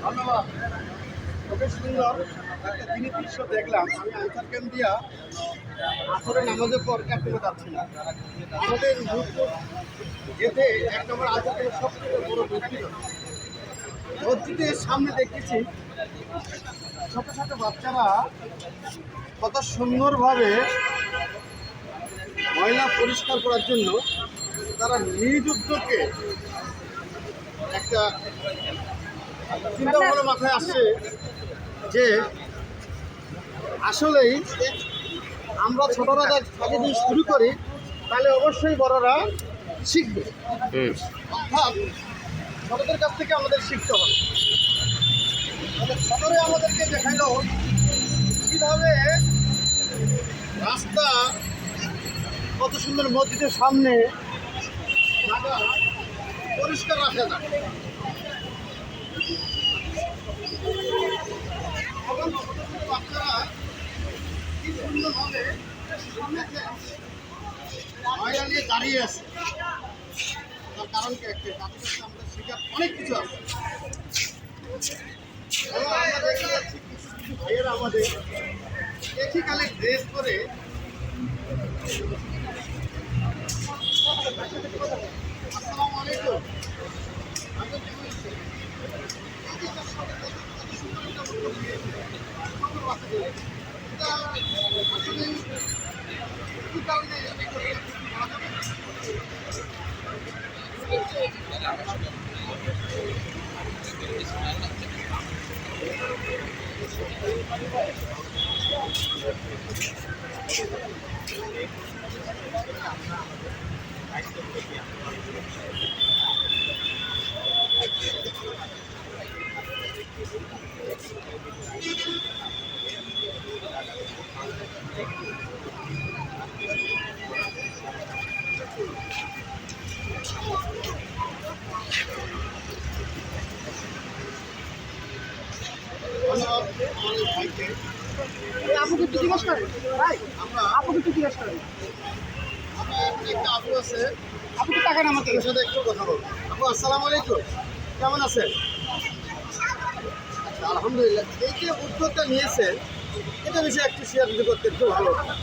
ধন্যবাদ। খুবই সুন্দর একটা জিনিস দৃশ্য দেখলাম। আমি আনসার ক্যাম্প দিয়া আসলে নামাজের পর কাটতে যাচ্ছি না। আমাদের যেতে ১ নম্বর আনসার ক্যাম্পের সবথেকে বড় মসজিদ। মসজিদের সামনে দেখতেছি ছোট ছোট বাচ্চারা কত সুন্দরভাবে ময়লা পরিষ্কার করার জন্য তারা নিজ উদ্যোগে একটা চিন্তা ভাবনা মাথায় আসছে যে আসলেই আমরা ছোটরা আগে যদি শুরু করি তাহলে অবশ্যই বড়রা শিখবে। অর্থাৎ ছোটদের কাছ থেকে আমাদের শিখতে হবে। ছোটরে আমাদেরকে দেখাইল কীভাবে রাস্তা কত সুন্দর মসজিদের সামনে পরিষ্কার রাখা যায়। বাচ্চারা কি সুন্দরভাবে ময়লা নিয়ে দাঁড়িয়ে আছে। তার কারণ কি একটা তাদের কাছে আমাদের শেখার অনেক কিছু আছে। এবং আমরা দেখতে পাচ্ছি কিছু কিছু ভাইয়েরা আমাদের একই কালে ড্রেস করে আসসালামু আলাইকুম। আপুকে একটু জিজ্ঞেস করেন ভাই, আপুকে একটু জিজ্ঞেস করেন। আমার একটা আপু আছে, আপুকে টাকা না আমাকে সাথে একটু কথা বলবো। আপু আসসালামু আলাইকুম, কেমন আছেন? আচ্ছা, আলহামদুলিল্লাহ। এই যে উদ্যোগটা নিয়েছেন এটা বিষয়ে একটু শেয়ার যদি করতে একটু ভালো হতো।